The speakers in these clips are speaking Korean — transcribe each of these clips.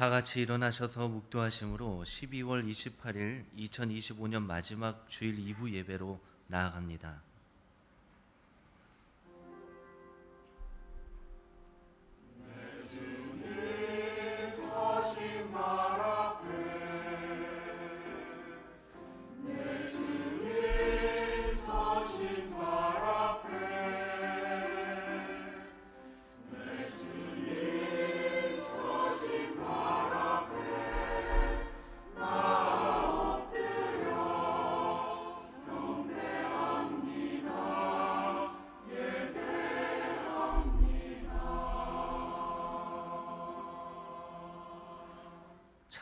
다 같이 일어나셔서 묵도하심으로 12월 28일 2025년 마지막 주일 2부 예배로 나아갑니다.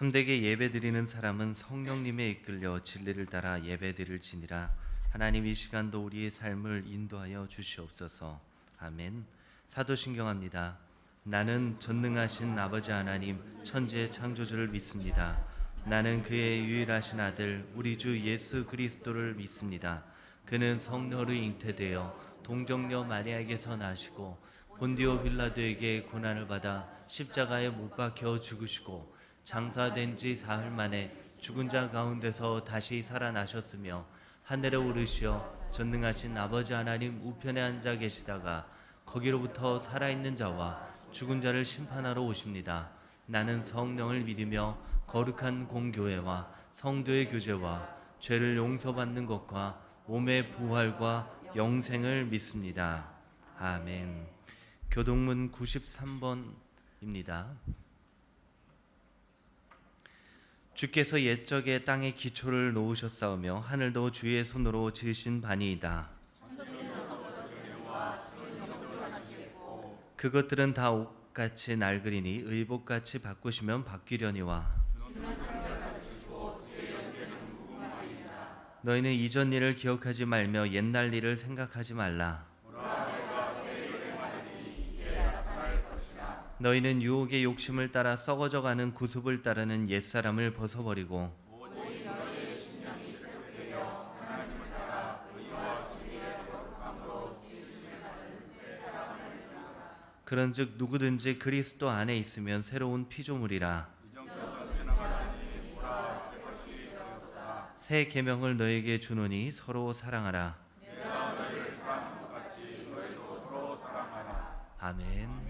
참되게 예배드리는 사람은 성령님에 이끌려 진리를 따라 예배드릴지니라. 하나님 이 시간도 우리의 삶을 인도하여 주시옵소서. 아멘. 사도신경합니다. 나는 전능하신 아버지 하나님 천지의 창조주를 믿습니다. 나는 그의 유일하신 아들 우리 주 예수 그리스도를 믿습니다. 그는 성령으로 잉태되어 동정녀 마리아에게서 나시고 본디오 빌라도에게 고난을 받아 십자가에 못 박혀 죽으시고 장사된 지 사흘 만에 죽은 자 가운데서 다시 살아나셨으며 하늘에 오르시어 전능하신 아버지 하나님 우편에 앉아 계시다가 거기로부터 살아있는 자와 죽은 자를 심판하러 오십니다. 나는 성령을 믿으며 거룩한 공교회와 성도의 교제와 죄를 용서받는 것과 몸의 부활과 영생을 믿습니다. 아멘. 교동문 93번입니다. 주께서 옛적에 땅에 기초를 놓으셨사오며 하늘도 주의 손으로 지으신 바니이다. 그것들은 다 옷같이 낡으리니 의복같이 바꾸시면 바뀌려니와 너희는 이전 일을 기억하지 말며 옛날 일을 생각하지 말라. 너희는 유혹의 욕심을 따라 썩어져가는 구습을 따르는 옛사람을 벗어버리고 그런즉 누구든지 그리스도 안에 있으면 새로운 피조물이라. 새 계명을 너에게 주노니 서로 사랑하라. 아멘.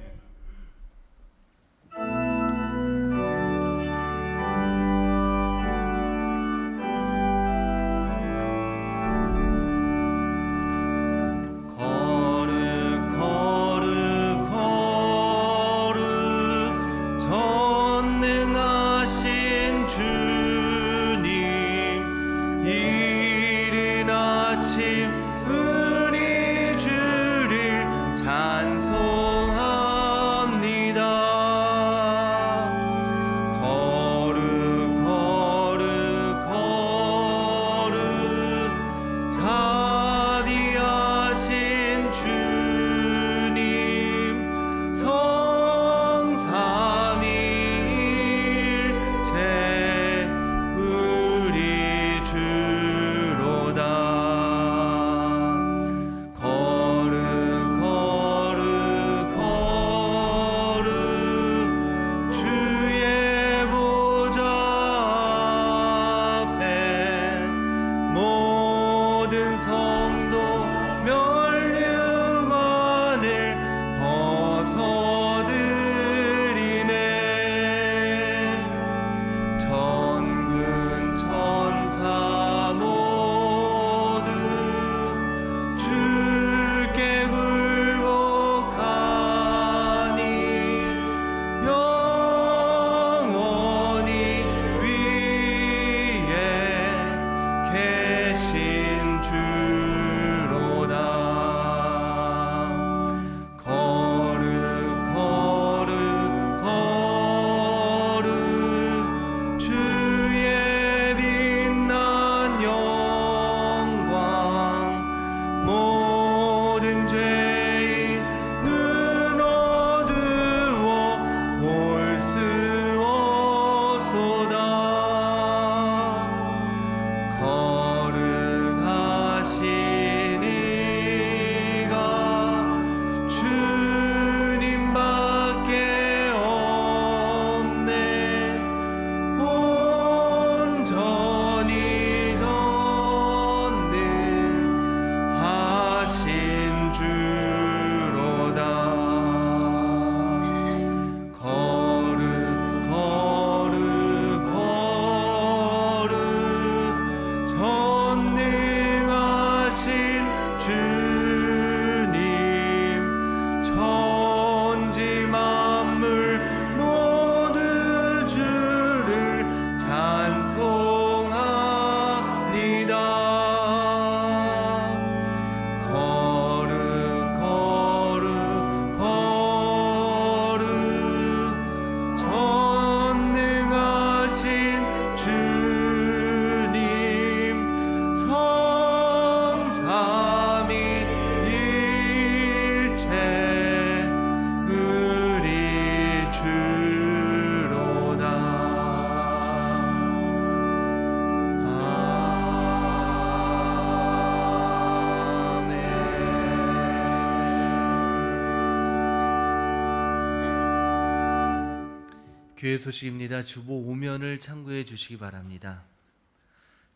교회 소식입니다. 주보 5면을 참고해 주시기 바랍니다.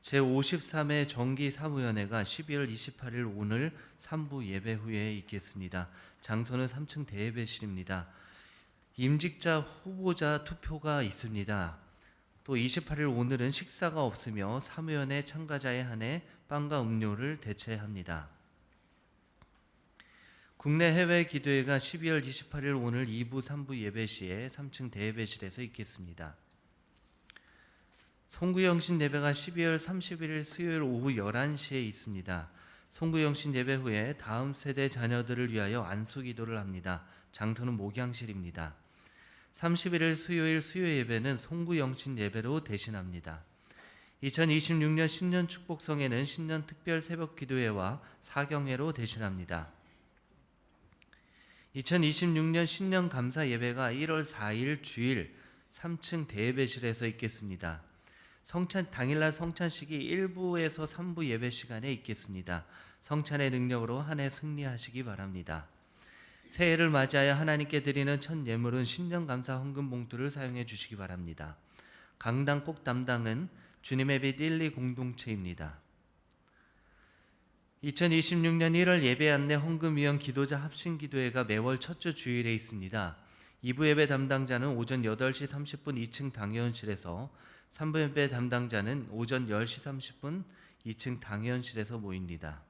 제53회 정기 사무위원회가 12월 28일 오늘 3부 예배 후에 있겠습니다. 장소는 3층 대예배실입니다. 임직자 후보자 투표가 있습니다. 또 28일 오늘은 식사가 없으며 사무위원회 참가자에 한해 빵과 음료를 대체합니다. 국내 해외 기도회가 12월 28일 오늘 2부 3부 예배 시에 3층 대예배실에서 있겠습니다. 송구영신 예배가 12월 31일 수요일 오후 11시에 있습니다. 송구영신 예배 후에 다음 세대 자녀들을 위하여 안수기도를 합니다. 장소는 목양실입니다. 31일 수요일 수요 예배는 송구영신 예배로 대신합니다. 2026년 신년 축복성회는 신년 특별 새벽 기도회와 사경회로 대신합니다. 2026년 신년 감사 예배가 1월 4일 주일 3층 대예배실에서 있겠습니다. 당일날 성찬식이 1부에서 3부 예배 시간에 있겠습니다. 성찬의 능력으로 한 해 승리하시기 바랍니다. 새해를 맞이하여 하나님께 드리는 첫 예물은 신년 감사 헌금 봉투를 사용해 주시기 바랍니다. 강당 꼭 담당은 주님의 빛 1, 2 공동체입니다. 2026년 1월 예배 안내 헌금위원 기도자 합심기도회가 매월 첫 주 주일에 있습니다. 2부 예배 담당자는 오전 8시 30분 2층 당회원실에서, 3부 예배 담당자는 오전 10시 30분 2층 당회원실에서 모입니다.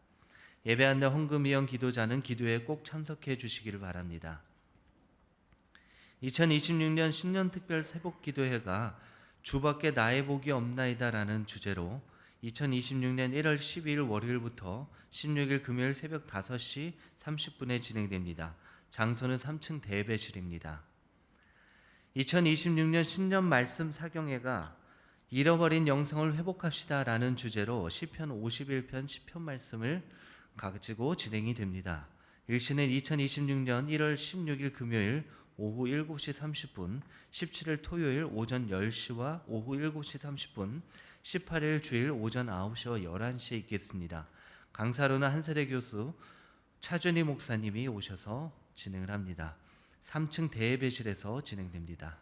예배 안내 헌금위원 기도자는 기도회에 꼭 참석해 주시기를 바랍니다. 2026년 신년특별 새복기도회가 주밖에 나의 복이 없나이다라는 주제로 2026년 1월 12일 월요일부터 16일 금요일 새벽 5시 30분에 진행됩니다. 장소는 3층 대예배실입니다. 2026년 신년 말씀 사경회가 잃어버린 영성을 회복합시다 라는 주제로 시편 51편 시편 말씀을 가지고 진행이 됩니다. 일시는 2026년 1월 16일 금요일 오후 7시 30분, 17일 토요일 오전 10시와 오후 7시 30분, 18일 주일 오전 9시와 11시에 있겠습니다. 강사로는 한세대 교수 차준희 목사님이 오셔서 진행을 합니다. 3층 대예배실에서 진행됩니다.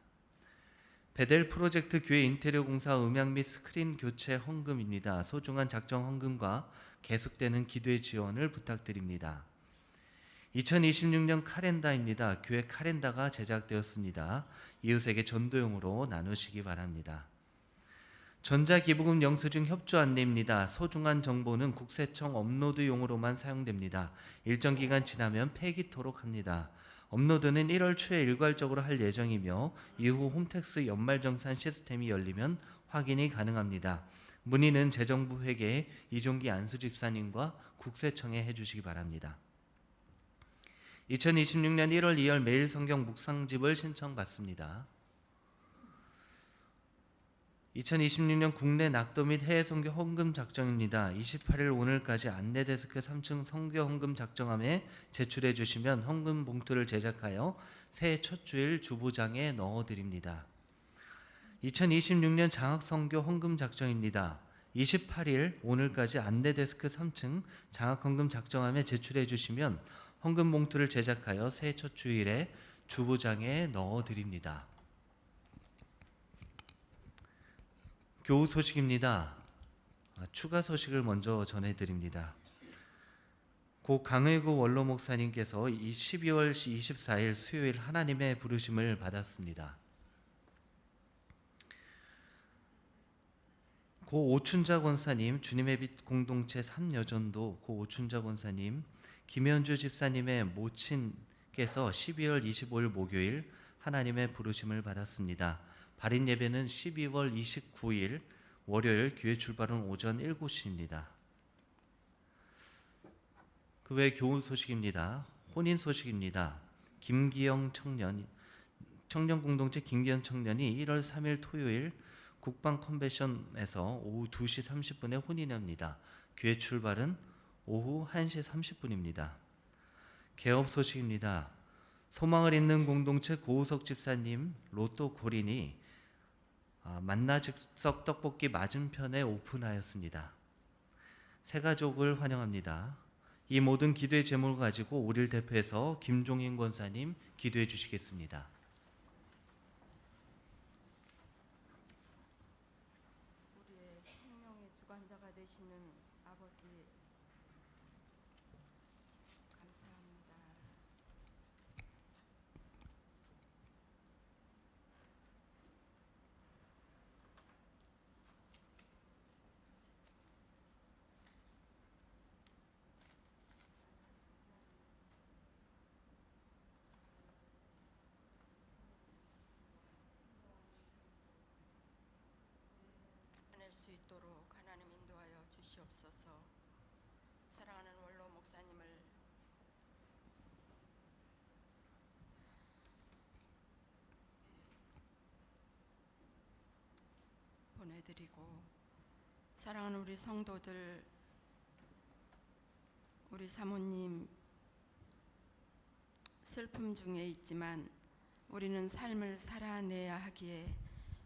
베델 프로젝트 교회 인테리어 공사 음향 및 스크린 교체 헌금입니다. 소중한 작정 헌금과 계속되는 기도의 지원을 부탁드립니다. 2026년 카렌다입니다. 교회 카렌다가 제작되었습니다. 이웃에게 전도용으로 나누시기 바랍니다. 전자기부금 영수증 협조 안내입니다. 소중한 정보는 국세청 업로드용으로만 사용됩니다. 일정 기간 지나면 폐기토록 합니다. 업로드는 1월 초에 일괄적으로 할 예정이며 이후 홈택스 연말정산 시스템이 열리면 확인이 가능합니다. 문의는 재정부 회계 이종기 안수집사님과 국세청에 해주시기 바랍니다. 2026년 1월 2월 매일 성경 묵상집을 신청받습니다. 2026년 국내 낙도 및 해외 선교 헌금 작정입니다. 28일 오늘까지 안내데스크 3층 선교 헌금 작정함에 제출해 주시면 헌금 봉투를 제작하여 새해 첫 주일 주보장에 넣어드립니다. 2026년 장학 선교 헌금 작정입니다. 28일 오늘까지 안내데스크 3층 장학 헌금 작정함에 제출해 주시면 헌금 봉투를 제작하여 새해 첫 주일에 주보장에 넣어드립니다. 교우 소식입니다. 추가 소식을 먼저 전해드립니다. 고 강의구 원로 목사님께서 12월 24일 수요일 하나님의 부르심을 받았습니다. 고 오춘자 권사님, 주님의 빛 공동체 3여전도 고 오춘자 권사님, 김현주 집사님의 모친께서 12월 25일 목요일 하나님의 부르심을 받았습니다. 발인 예배는 12월 29일 월요일, 교회 출발은 오전 7시입니다. 그 외 교훈 소식입니다. 혼인 소식입니다. 김기영 청년공동체 김기영 청년이 1월 3일 토요일 국방 컨벤션에서 오후 2시 30분에 혼인합니다. 교회 출발은 오후 1시 30분입니다. 개업 소식입니다. 소망을 잇는 공동체 고우석 집사님 로또 고린이 만나 즉석 떡볶이 맞은편에 오픈하였습니다. 새 가족을 환영합니다. 이 모든 기도의 제목을 가지고 우리를 대표해서 김종인 권사님 기도해 주시겠습니다. 되시는 아버지 감사합니다. 낼 수 있도록 하나님 인도하여 주시옵소서. 사랑하는 원로 목사님을 보내드리고, 사랑하는 우리 성도들, 우리 사모님 슬픔 중에 있지만 우리는 삶을 살아내야 하기에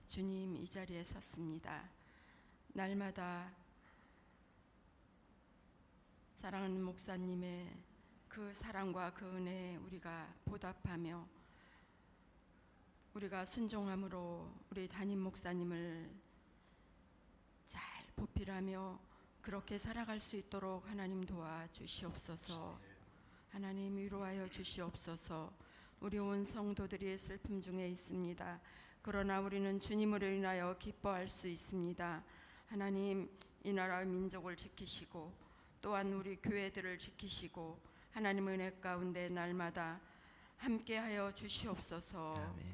주님 이 자리에 섰습니다. 날마다 사랑하는 목사님의 그 사랑과 그 은혜에 우리가 보답하며 우리가 순종함으로 우리 담임 목사님을 잘 보필하며 그렇게 살아갈 수 있도록 하나님 도와주시옵소서. 하나님 위로하여 주시옵소서. 우리 온 성도들이 슬픔 중에 있습니다. 그러나 우리는 주님으로 인하여 기뻐할 수 있습니다. 하나님 이 나라의 민족을 지키시고 또한 우리 교회들을 지키시고 하나님의 은혜 가운데 날마다 함께하여 주시옵소서. 아멘.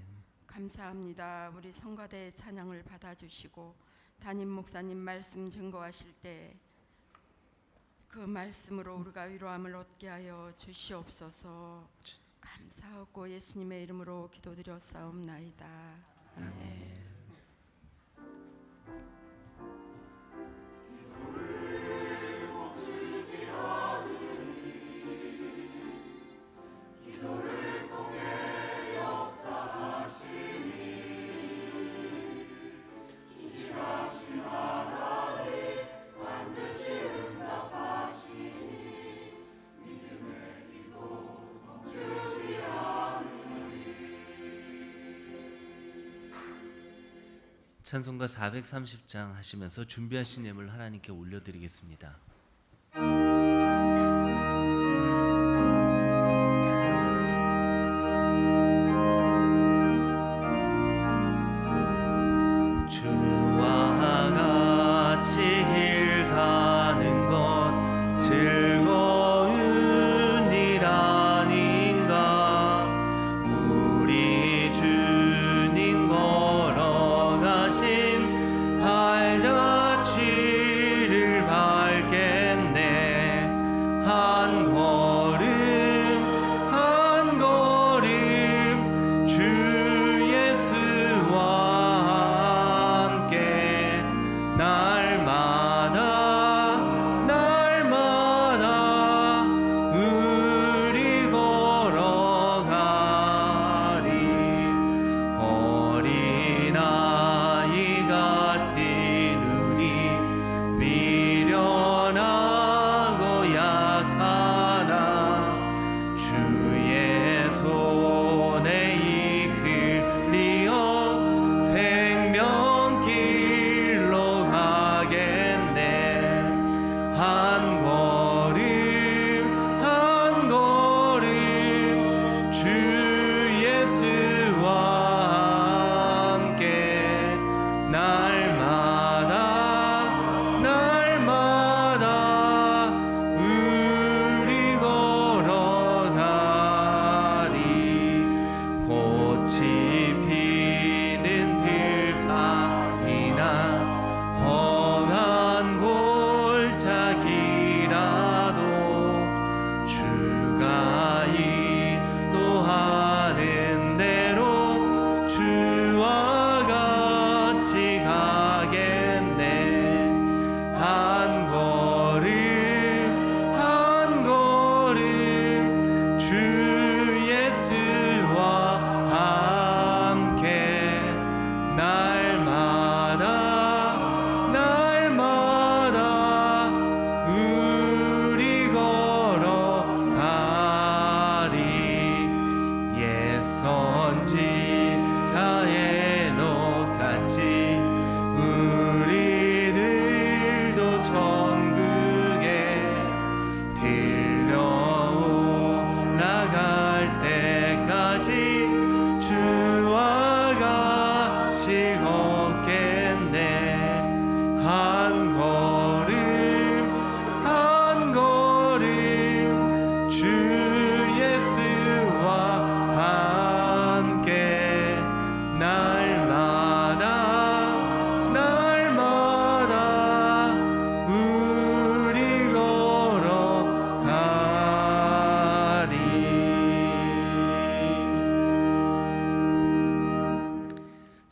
감사합니다. 우리 성가대의 찬양을 받아주시고 담임 목사님 말씀 증거하실 때 그 말씀으로 우리가 위로함을 얻게 하여 주시옵소서. 감사하고 예수님의 이름으로 기도드렸사옵나이다. 아멘. 찬송가 430장 하시면서 준비하신 예물 하나님께 올려드리겠습니다. 주와 같이 길 가는 것 즐거운 일 아닌가. 우리 주님 걸어가신 발자취를 밝게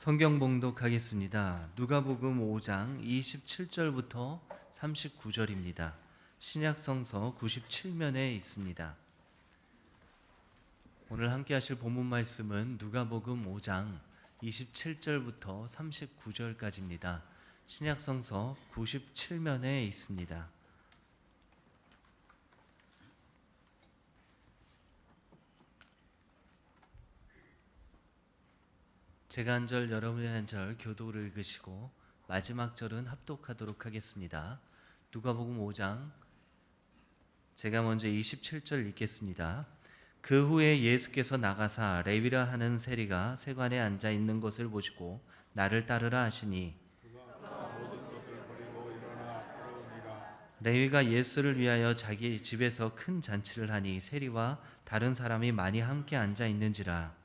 성경 봉독하겠습니다. 누가복음 5장 27절부터 39절입니다. 신약성서 97면에 있습니다. 오늘 함께 하실 본문 말씀은 누가복음 5장 27절부터 39절까지입니다. 신약성서 97면에 있습니다. 제가 한 절, 여러분이 한 절 교독을 읽으시고 마지막 절은 합독하도록 하겠습니다. 누가복음 5장 제가 먼저 27절 읽겠습니다. 그 후에 예수께서 나가사 레위라 하는 세리가 세관에 앉아 있는 것을 보시고 나를 따르라 하시니 레위가 예수를 위하여 자기 집에서 큰 잔치를 하니 세리와 다른 사람이 많이 함께 앉아 있는지라.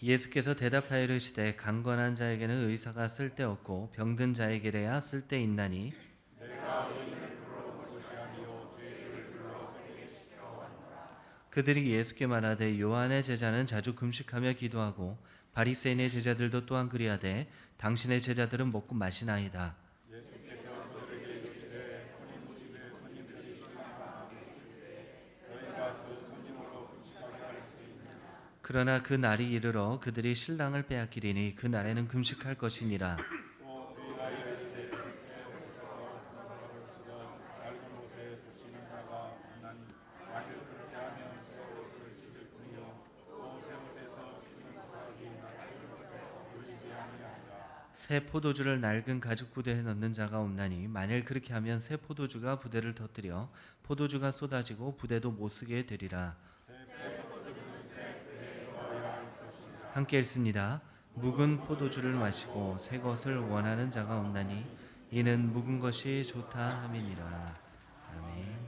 예수께서 대답하여 이르시되 강건한 자에게는 의사가 쓸데없고 병든 자에게래야 쓸데있나니 그들이 예수께 말하되 요한의 제자는 자주 금식하며 기도하고 바리새인의 제자들도 또한 그리하되 당신의 제자들은 먹고 마시나이다. 그러나 그 날이 이르러 그들이 신랑을 빼앗기리니 그 날에는 금식할 것이니라. 새 포도주를 낡은 가죽 부대에 넣는 자가 없나니 만일 그렇게 하면 새 포도주가 부대를 터뜨려 포도주가 쏟아지고 부대도 못 쓰게 되리라. 함께 읽습니다. 묵은 포도주를 마시고 새 것을 원하는 자가 없나니 이는 묵은 것이 좋다 함이니라. 아멘.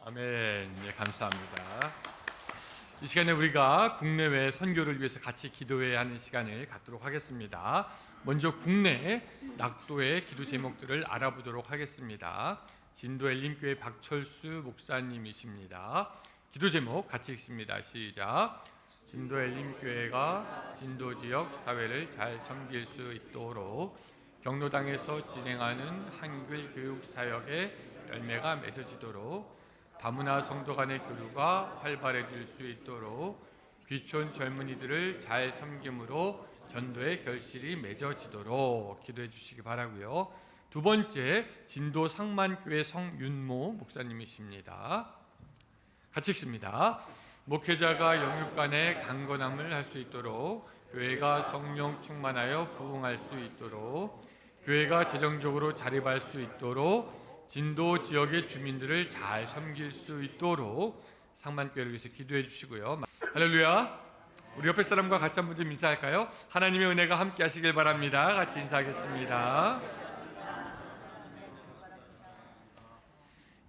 아멘. 예, 감사합니다. 이 시간에 우리가 국내외 선교를 위해서 같이 기도해야 하는 시간을 갖도록 하겠습니다. 먼저 국내 낙도의 기도 제목들을 알아보도록 하겠습니다. 진도 엘림교회 박철수 목사님이십니다. 기도 제목 같이 읽습니다. 시작. 진도 엘림교회가 진도 지역 사회를 잘 섬길 수 있도록 경로당에서 진행하는 한글 교육 사역에 열매가 맺어지도록 다문화 성도 간의 교류가 활발해질 수 있도록 귀촌 젊은이들을 잘 섬김으로 전도의 결실이 맺어지도록 기도해 주시기 바라고요. 두 번째, 진도 상만교회 성윤모 목사님이십니다. 같이 읽습니다. 목회자가 영육 간의 강건함을 할 수 있도록, 교회가 성령 충만하여 부흥할 수 있도록, 교회가 재정적으로 자립할 수 있도록, 진도 지역의 주민들을 잘 섬길 수 있도록 상만교회를 위해서 기도해 주시고요. 할렐루야. 우리 옆에 사람과 같이 한번 좀 인사할까요? 하나님의 은혜가 함께 하시길 바랍니다. 같이 인사하겠습니다.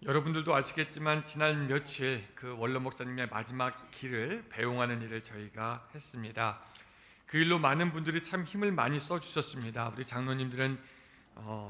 여러분들도 아시겠지만 지난 며칠 그 원로 목사님의 마지막 길을 배웅하는 일을 저희가 했습니다. 그 일로 많은 분들이 참 힘을 많이 써주셨습니다. 우리 장로님들은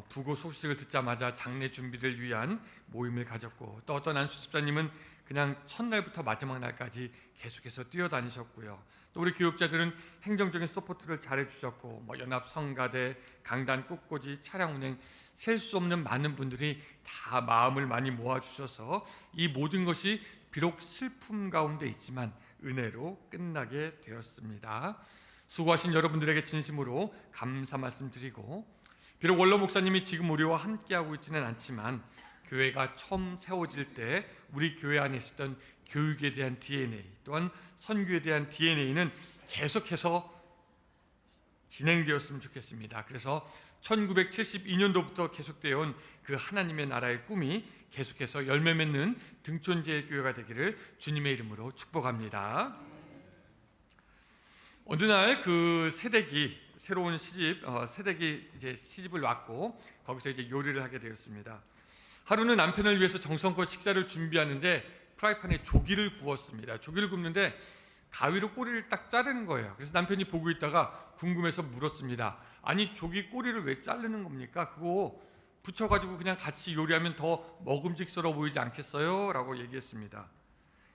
부고 소식을 듣자마자 장례 준비를 위한 모임을 가졌고, 또 어떤 안수집사님은 그냥 첫날부터 마지막 날까지 계속해서 뛰어다니셨고요. 또 우리 교육자들은 행정적인 서포트를 잘해주셨고, 연합 성가대, 강단 꽃꽂이, 차량 운행, 셀 수 없는 많은 분들이 다 마음을 많이 모아주셔서 이 모든 것이 비록 슬픔 가운데 있지만 은혜로 끝나게 되었습니다. 수고하신 여러분들에게 진심으로 감사 말씀드리고, 비록 원로 목사님이 지금 우리와 함께하고 있지는 않지만 교회가 처음 세워질 때 우리 교회 안에 있었던 교육에 대한 DNA, 또한 선교에 대한 DNA는 계속해서 진행되었으면 좋겠습니다. 그래서 1972년도부터 계속되어 온 그 하나님의 나라의 꿈이 계속해서 열매 맺는 등촌제일교회가 되기를 주님의 이름으로 축복합니다. 어느 날 그 새댁이 새로운 새댁이 이제 시집을 왔고 거기서 이제 요리를 하게 되었습니다. 하루는 남편을 위해서 정성껏 식사를 준비하는데 프라이팬에 조기를 구웠습니다. 조기를 굽는데 가위로 꼬리를 딱 자르는 거예요. 그래서 남편이 보고 있다가 궁금해서 물었습니다. 아니, 조기 꼬리를 왜 자르는 겁니까? 그거 붙여가지고 그냥 같이 요리하면 더 먹음직스러워 보이지 않겠어요? 라고 얘기했습니다.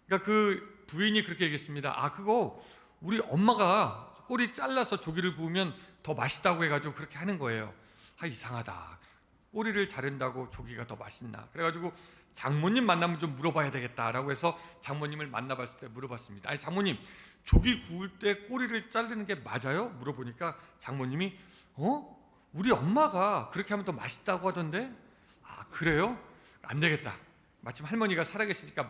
그러니까 그 부인이 그렇게 얘기했습니다. 아, 그거 우리 엄마가 꼬리 잘라서 조기를 구우면 더 맛있다고 해가지고 그렇게 하는 거예요. 아, 이상하다. 꼬리를 자른다고 조기가 더 맛있나? 그래가지고 장모님 만나면 좀 물어봐야 되겠다라고 해서 장모님을 만나봤을 때 물어봤습니다. 아니, 장모님, 조기 구울 때 꼬리를 자르는 게 맞아요? 물어보니까 장모님이 우리 엄마가 그렇게 하면 더 맛있다고 하던데? 아, 그래요? 안 되겠다. 마침 할머니가 살아계시니까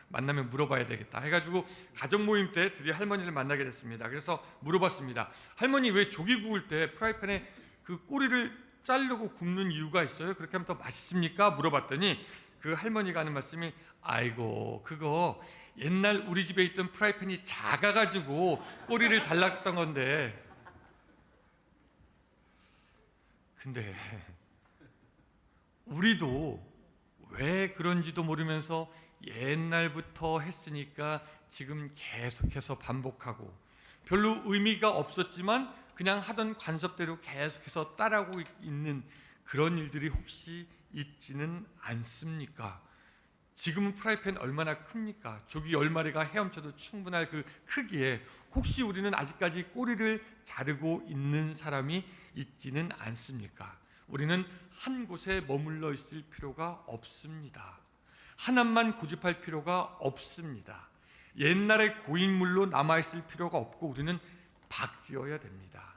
만나면 물어봐야 되겠다 해가지고 가족 모임 때 드디어 할머니를 만나게 됐습니다. 그래서 물어봤습니다. 할머니, 왜 조기 구울 때 프라이팬에 그 꼬리를 자르고 굽는 이유가 있어요? 그렇게 하면 더 맛있습니까? 물어봤더니 그 할머니가 하는 말씀이, 아이고, 그거 옛날 우리 집에 있던 프라이팬이 작아가지고 꼬리를 잘랐던 건데. 근데 우리도 왜 그런지도 모르면서 옛날부터 했으니까 지금 계속해서 반복하고, 별로 의미가 없었지만 그냥 하던 관습대로 계속해서 따라하고 있는 그런 일들이 혹시 있지는 않습니까? 지금은 프라이팬 얼마나 큽니까? 조기 10마리가 헤엄쳐도 충분할 그 크기에 혹시 우리는 아직까지 꼬리를 자르고 있는 사람이 있지는 않습니까? 우리는 한 곳에 머물러 있을 필요가 없습니다. 하나만 고집할 필요가 없습니다. 옛날의 고인물로 남아있을 필요가 없고 우리는 바뀌어야 됩니다.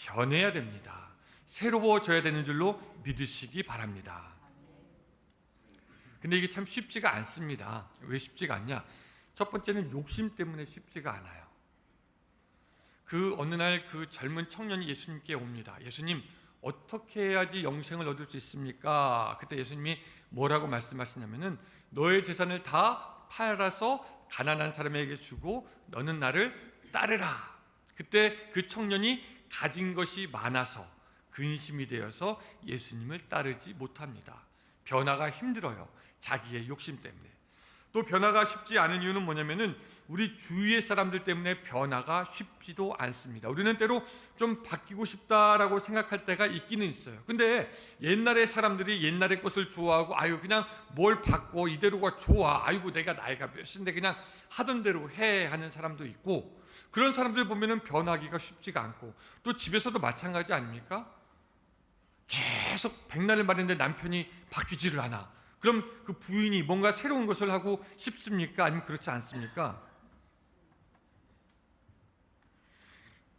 변해야 됩니다. 새로워져야 되는 줄로 믿으시기 바랍니다. 근데 이게 참 쉽지가 않습니다. 왜 쉽지가 않냐? 첫 번째는 욕심 때문에 쉽지가 않아요. 그 어느 날 그 젊은 청년이 예수님께 옵니다. 예수님, 어떻게 해야지 영생을 얻을 수 있습니까? 그때 예수님이 뭐라고 말씀하시냐면은 너의 재산을 다 팔아서 가난한 사람에게 주고 너는 나를 따르라. 그때 그 청년이 가진 것이 많아서 근심이 되어서 예수님을 따르지 못합니다. 변화가 힘들어요. 자기의 욕심 때문에. 또 변화가 쉽지 않은 이유는 뭐냐면은 우리 주위의 사람들 때문에 변화가 쉽지도 않습니다. 우리는 때로 좀 바뀌고 싶다라고 생각할 때가 있기는 있어요. 근데 옛날의 사람들이 옛날의 것을 좋아하고 아유 그냥 뭘 바꿔 이대로가 좋아, 아이고 내가 나이가 몇인데 그냥 하던 대로 해 하는 사람도 있고, 그런 사람들 보면은 변하기가 쉽지가 않고, 또 집에서도 마찬가지 아닙니까? 계속 백날을 말했는데 남편이 바뀌지를 않아. 그럼 그 부인이 뭔가 새로운 것을 하고 싶습니까? 아니면 그렇지 않습니까?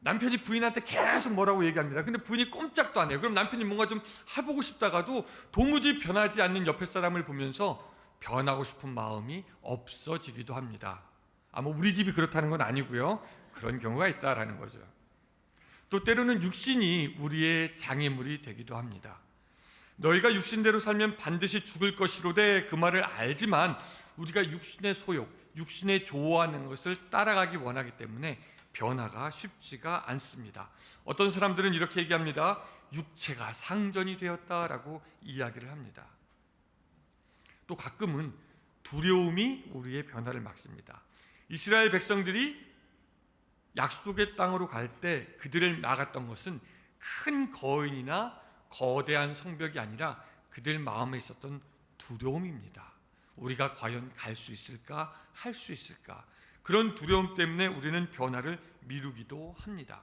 남편이 부인한테 계속 뭐라고 얘기합니다. 근데 부인이 꼼짝도 안 해요. 그럼 남편이 뭔가 좀 해보고 싶다가도 도무지 변하지 않는 옆에 사람을 보면서 변하고 싶은 마음이 없어지기도 합니다. 뭐 우리 집이 그렇다는 건 아니고요. 그런 경우가 있다라는 거죠. 또 때로는 육신이 우리의 장애물이 되기도 합니다. 너희가 육신대로 살면 반드시 죽을 것이로되 그 말을 알지만 우리가 육신의 소욕, 육신의 좋아하는 것을 따라가기 원하기 때문에 변화가 쉽지가 않습니다. 어떤 사람들은 이렇게 얘기합니다. 육체가 상전이 되었다라고 이야기를 합니다. 또 가끔은 두려움이 우리의 변화를 막습니다. 이스라엘 백성들이 약속의 땅으로 갈 때 그들을 막았던 것은 큰 거인이나 거대한 성벽이 아니라 그들 마음에 있었던 두려움입니다. 우리가 과연 갈 수 있을까? 할 수 있을까? 그런 두려움 때문에 우리는 변화를 미루기도 합니다.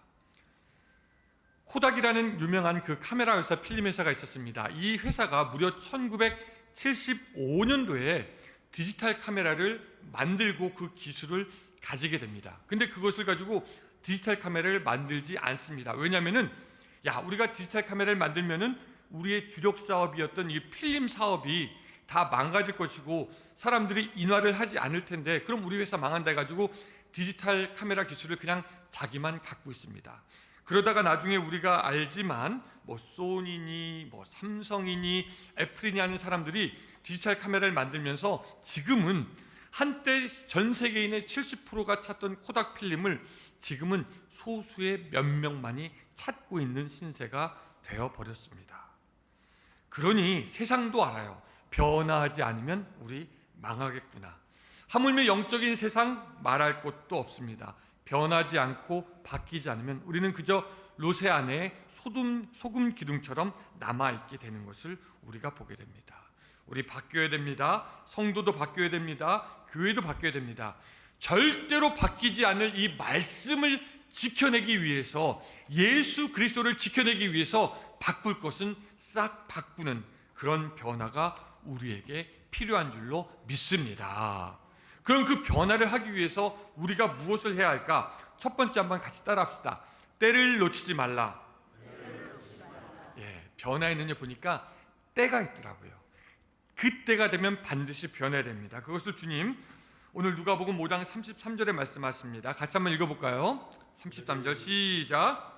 코닥이라는 유명한 그 카메라 회사, 필름 회사가 있었습니다. 이 회사가 무려 1975년도에 디지털 카메라를 만들고 그 기술을 가지게 됩니다. 근데 그것을 가지고 디지털 카메라를 만들지 않습니다. 왜냐하면은 우리가 디지털 카메라를 만들면은 우리의 주력 사업이었던 이 필름 사업이 다 망가질 것이고 사람들이 인화를 하지 않을 텐데 그럼 우리 회사 망한다 해가지고 디지털 카메라 기술을 그냥 자기만 갖고 있습니다. 그러다가 나중에 우리가 알지만 소니니 삼성이니 애플이니 하는 사람들이 디지털 카메라를 만들면서 지금은 한때 전 세계인의 70%가 찾던 코닥 필름을 지금은 소수의 몇 명만이 찾고 있는 신세가 되어버렸습니다. 그러니 세상도 알아요. 변화하지 않으면 우리 망하겠구나. 하물며 영적인 세상 말할 것도 없습니다. 변하지 않고 바뀌지 않으면 우리는 그저 로세 안에 소금 기둥처럼 남아있게 되는 것을 우리가 보게 됩니다. 우리 바뀌어야 됩니다. 성도도 바뀌어야 됩니다. 교회도 바뀌어야 됩니다. 절대로 바뀌지 않을 이 말씀을 지켜내기 위해서, 예수 그리스도를 지켜내기 위해서 바꿀 것은 싹 바꾸는 그런 변화가 우리에게 필요한 줄로 믿습니다. 그럼 그 변화를 하기 위해서 우리가 무엇을 해야 할까? 첫 번째 한번 같이 따라합시다. 때를 놓치지 말라. 변화에는요 보니까 때가 있더라고요. 그 때가 되면 반드시 변해야 됩니다. 그것을 주님 오늘 누가복음 5장 33절에 말씀하십니다. 같이 한번 읽어볼까요? 33절 시작.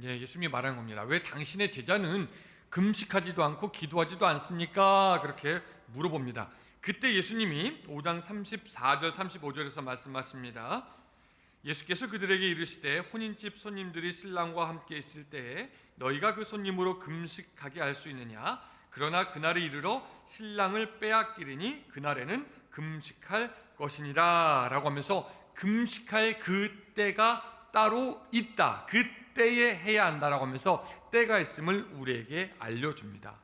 예수님이 말하는 겁니다. 왜 당신의 제자는 금식하지도 않고 기도하지도 않습니까? 그렇게 물어봅니다. 그때 예수님이 5장 34절 35절에서 말씀하십니다. 예수께서 그들에게 이르시되 혼인집 손님들이 신랑과 함께 있을 때에 너희가 그 손님으로 금식하게 할 수 있느냐? 그러나 그날이 이르러 신랑을 빼앗기리니 그날에는 금식할 것이니라 라고 하면서 금식할 그 때가 따로 있다. 그 때에 해야 한다라고 하면서 때가 있음을 우리에게 알려줍니다.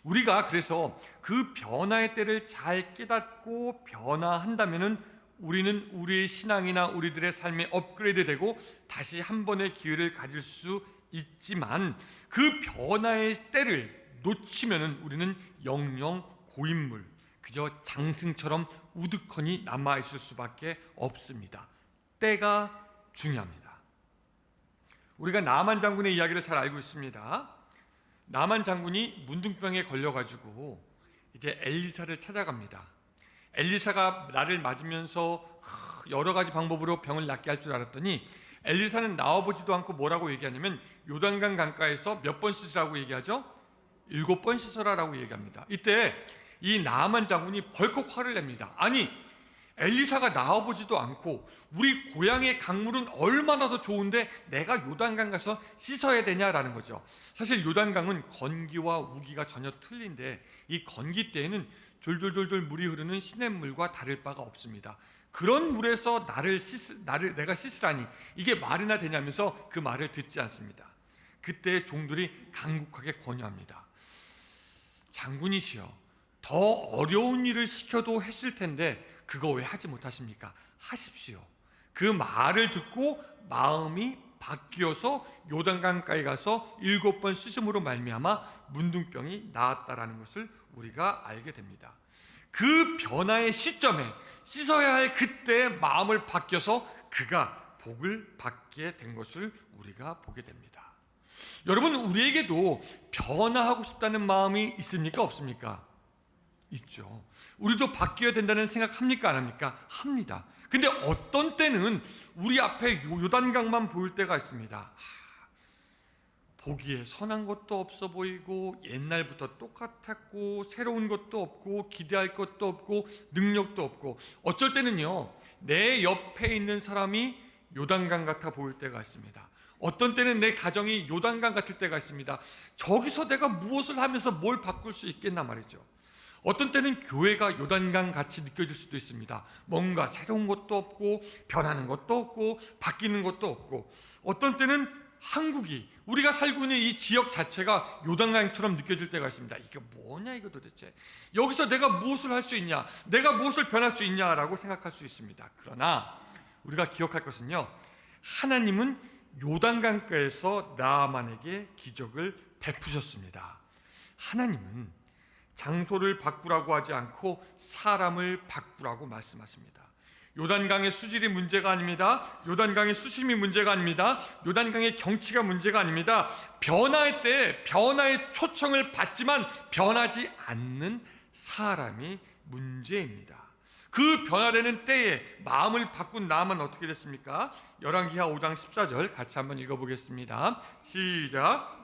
우리가 그래서 그 변화의 때를 잘 깨닫고 변화한다면은 우리는 우리의 신앙이나 우리들의 삶에 업그레이드되고 다시 한 번의 기회를 가질 수 있지만 그 변화의 때를 놓치면은 우리는 영영 고인물, 그저 장승처럼 우두커니 남아있을 수밖에 없습니다. 때가 중요합니다. 우리가 나만 장군의 이야기를 잘 알고 있습니다. 나만 장군이 문둥병에 걸려가지고 이제 엘리사를 찾아갑니다. 엘리사가 나를 맞으면서 여러 가지 방법으로 병을 낫게 할 줄 알았더니 엘리사는 나와보지도 않고 뭐라고 얘기하냐면 요단강 강가에서 몇 번 씻으라고 얘기하죠? 7번 씻어라라고 얘기합니다. 이때 이 나만 장군이 벌컥 화를 냅니다. 아니, 엘리사가 나와보지도 않고 우리 고향의 강물은 얼마나 더 좋은데 내가 요단강 가서 씻어야 되냐라는 거죠. 사실 요단강은 건기와 우기가 전혀 틀린데 이 건기 때에는 졸졸졸졸 물이 흐르는 시냇물과 다를 바가 없습니다. 그런 물에서 내가 씻으라니 이게 말이나 되냐면서 그 말을 듣지 않습니다. 그때 종들이 간곡하게 권유합니다. 장군이시여, 더 어려운 일을 시켜도 했을 텐데 그거 왜 하지 못하십니까? 하십시오. 그 말을 듣고 마음이 바뀌어서 요단강가에 가서 7번 씻음으로 말미암아 문둥병이 나았다라는 것을 우리가 알게 됩니다. 그 변화의 시점에 씻어야 할 그때 마음을 바뀌어서 그가 복을 받게 된 것을 우리가 보게 됩니다. 여러분, 우리에게도 변화하고 싶다는 마음이 있습니까? 없습니까? 있죠. 우리도 바뀌어야 된다는 생각합니까? 안 합니까? 합니다. 근데 어떤 때는 우리 앞에 요단강만 보일 때가 있습니다. 보기에 선한 것도 없어 보이고 옛날부터 똑같았고 새로운 것도 없고 기대할 것도 없고 능력도 없고 어쩔 때는요, 내 옆에 있는 사람이 요단강 같아 보일 때가 있습니다. 어떤 때는 내 가정이 요단강 같을 때가 있습니다. 저기서 내가 무엇을 하면서 뭘 바꿀 수 있겠나 말이죠. 어떤 때는 교회가 요단강 같이 느껴질 수도 있습니다. 뭔가 새로운 것도 없고 변하는 것도 없고 바뀌는 것도 없고, 어떤 때는 한국이, 우리가 살고 있는 이 지역 자체가 요단강처럼 느껴질 때가 있습니다. 이게 뭐냐 이거 도대체, 여기서 내가 무엇을 할 수 있냐, 내가 무엇을 변할 수 있냐라고 생각할 수 있습니다. 그러나 우리가 기억할 것은요, 하나님은 요단강가에서 나아만에게 기적을 베푸셨습니다. 하나님은 장소를 바꾸라고 하지 않고 사람을 바꾸라고 말씀하십니다. 요단강의 수질이 문제가 아닙니다. 요단강의 수심이 문제가 아닙니다. 요단강의 경치가 문제가 아닙니다. 변화의 때 변화의 초청을 받지만 변하지 않는 사람이 문제입니다. 그 변화되는 때에 마음을 바꾼 나만 어떻게 됐습니까? 열왕기하 5장 14절 같이 한번 읽어보겠습니다. 시작.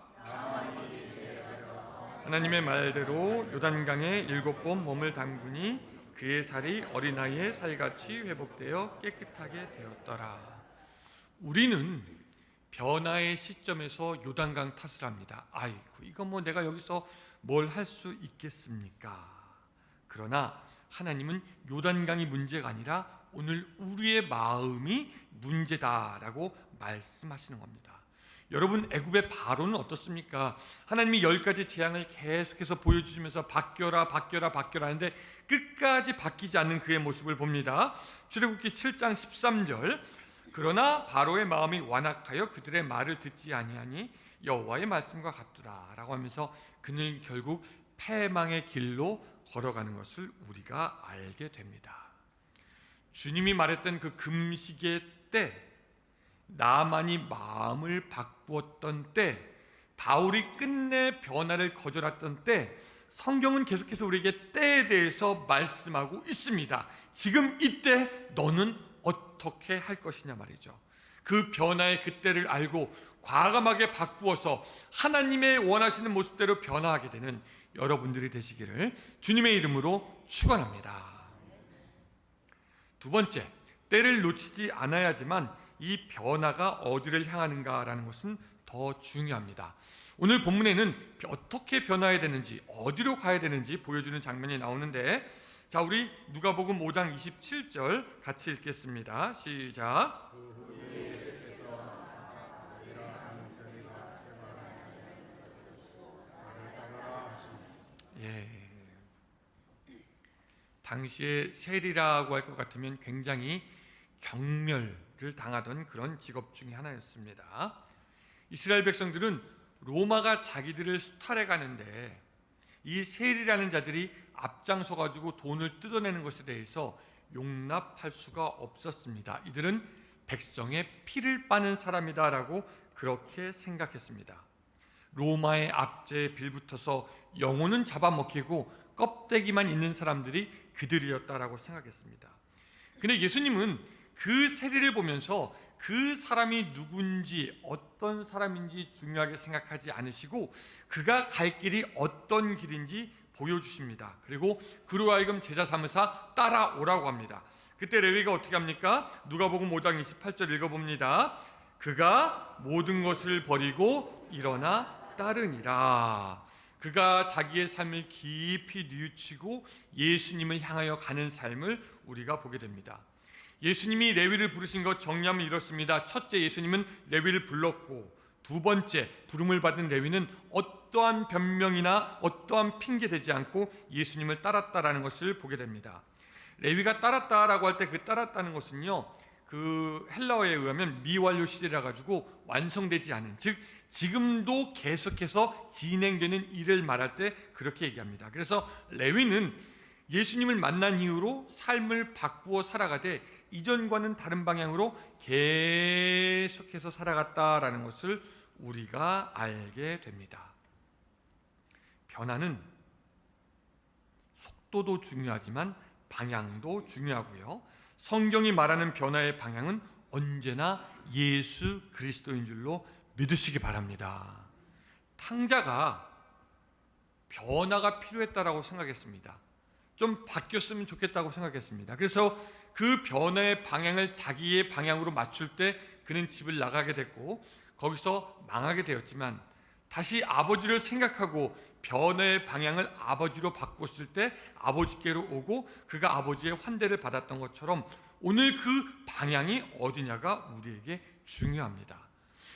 하나님의 말대로 요단강에 7번 몸을 담그니 그의 살이 어린아이의 살같이 회복되어 깨끗하게 되었더라. 우리는 변화의 시점에서 요단강 탓을 합니다. 아이고, 이거 뭐 내가 여기서 뭘 할 수 있겠습니까? 그러나 하나님은 요단강이 문제가 아니라 오늘 우리의 마음이 문제다라고 말씀하시는 겁니다. 여러분, 애굽의 바로는 어떻습니까? 하나님이 10가지 재앙을 계속해서 보여주시면서 바뀌어라 바뀌어라 바뀌어라 하는데 끝까지 바뀌지 않는 그의 모습을 봅니다. 출애굽기 7장 13절, 그러나 바로의 마음이 완악하여 그들의 말을 듣지 아니하니 여호와의 말씀과 같더라 라고 하면서 그는 결국 패망의 길로 걸어가는 것을 우리가 알게 됩니다. 주님이 말했던 그 금식의 때, 나만이 마음을 바꾸었던 때, 바울이 끝내 변화를 거절했던 때, 성경은 계속해서 우리에게 때에 대해서 말씀하고 있습니다. 지금 이때 너는 어떻게 할 것이냐 말이죠. 그 변화의 그때를 알고 과감하게 바꾸어서 하나님의 원하시는 모습대로 변화하게 되는 여러분들이 되시기를 주님의 이름으로 축원합니다. 두 번째, 때를 놓치지 않아야지만 이 변화가 어디를 향하는가라는 것은 더 중요합니다. 오늘 본문에는 어떻게 변화해야 되는지, 어디로 가야 되는지 보여주는 장면이 나오는데, 자, 우리 누가복음 5장 27절 같이 읽겠습니다. 시작. 당시에 세리라고 할 것 같으면 굉장히 경멸을 당하던 그런 직업 중에 하나였습니다. 이스라엘 백성들은 로마가 자기들을 수탈해 가는데 이 세리라는 자들이 앞장서 가지고 돈을 뜯어내는 것에 대해서 용납할 수가 없었습니다. 이들은 백성의 피를 빠는 사람이다라고 그렇게 생각했습니다. 로마의 압제에 빌붙어서 영혼은 잡아먹히고 껍데기만 있는 사람들이 그들이었다라고 생각했습니다. 근데 예수님은 그 세리를 보면서 그 사람이 누군지 어떤 사람인지 중요하게 생각하지 않으시고 그가 갈 길이 어떤 길인지 보여주십니다. 그리고 그로 하여금 제자 삼으사 따라오라고 합니다. 그때 레위가 어떻게 합니까? 누가복음 5장 28절 읽어봅니다. 그가 모든 것을 버리고 일어나 따르니라. 그가 자기의 삶을 깊이 뉘우치고 예수님을 향하여 가는 삶을 우리가 보게 됩니다. 예수님이 레위를 부르신 것 정리하면 이렇습니다. 첫째, 예수님은 레위를 불렀고, 두 번째, 부름을 받은 레위는 어떠한 변명이나 어떠한 핑계 대지 않고 예수님을 따랐다라는 것을 보게 됩니다. 레위가 따랐다라고 할 때 그 따랐다는 것은요, 그 헬라어에 의하면 미완료 시제라 가지고 완성되지 않은, 즉 지금도 계속해서 진행되는 일을 말할 때 그렇게 얘기합니다. 그래서 레위는 예수님을 만난 이후로 삶을 바꾸어 살아가되 이전과는 다른 방향으로 계속해서 살아갔다라는 것을 우리가 알게 됩니다. 변화는 속도도 중요하지만 방향도 중요하고요. 성경이 말하는 변화의 방향은 언제나 예수 그리스도인 줄로 믿으시기 바랍니다. 탕자가 변화가 필요했다라고 생각했습니다. 좀 바뀌었으면 좋겠다고 생각했습니다. 그래서 그 변화의 방향을 자기의 방향으로 맞출 때 그는 집을 나가게 됐고 거기서 망하게 되었지만 다시 아버지를 생각하고 변화의 방향을 아버지로 바꿨을 때 아버지께로 오고 그가 아버지의 환대를 받았던 것처럼 오늘 그 방향이 어디냐가 우리에게 중요합니다.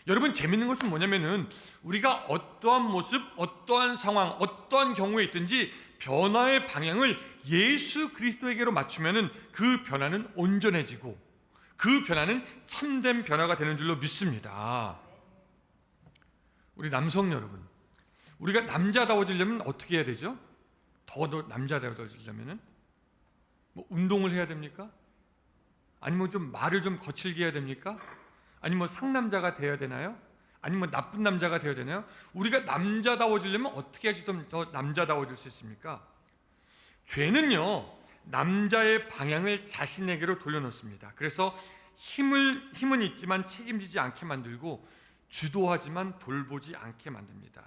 여러분, 재밌는 것은 뭐냐면은 우리가 어떠한 모습, 어떠한 상황, 어떠한 경우에 있든지 변화의 방향을 예수 그리스도에게로 맞추면은 그 변화는 온전해지고 그 변화는 참된 변화가 되는 줄로 믿습니다. 우리 남성 여러분, 우리가 남자다워지려면 어떻게 해야 되죠? 더 남자다워지려면은 뭐 운동을 해야 됩니까? 아니면 좀 말을 좀 거칠게 해야 됩니까? 아니면 상남자가 되어야 되나요? 아니면 나쁜 남자가 되어야 되나요? 우리가 남자다워지려면 어떻게 해야지 좀 더 남자다워질 수 있습니까? 죄는요, 남자의 방향을 자신에게로 돌려놓습니다. 그래서 힘은 있지만 책임지지 않게 만들고 주도하지만 돌보지 않게 만듭니다.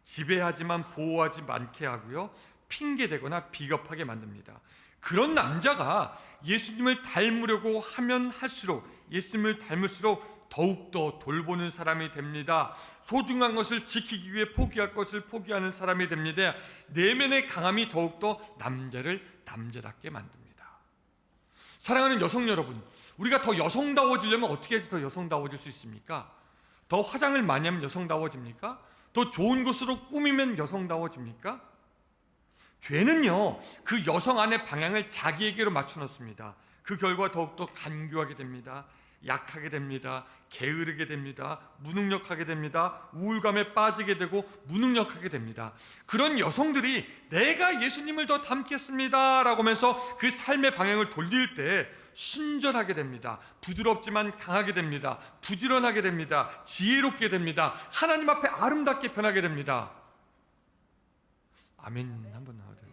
지배하지만 보호하지 않게 하고요, 핑계대거나 비겁하게 만듭니다. 그런 남자가 예수님을 닮으려고 하면 할수록, 예수님을 닮을수록 더욱더 돌보는 사람이 됩니다. 소중한 것을 지키기 위해 포기할 것을 포기하는 사람이 됩니다. 내면의 강함이 더욱더 남자를 남자답게 만듭니다. 사랑하는 여성 여러분, 우리가 더 여성다워지려면 어떻게 해서 더 여성다워질 수 있습니까? 더 화장을 많이 하면 여성다워집니까? 더 좋은 것으로 꾸미면 여성다워집니까? 죄는요, 그 여성 안의 방향을 자기에게로 맞춰 놓습니다. 그 결과 더욱더 간교하게 됩니다. 약하게 됩니다. 게으르게 됩니다. 무능력하게 됩니다. 우울감에 빠지게 되고 무능력하게 됩니다. 그런 여성들이 내가 예수님을 더 닮겠습니다 라고 하면서 그 삶의 방향을 돌릴 때 순전하게 됩니다. 부드럽지만 강하게 됩니다. 부지런하게 됩니다. 지혜롭게 됩니다. 하나님 앞에 아름답게 변하게 됩니다. 아멘 한번 나와도 돼요.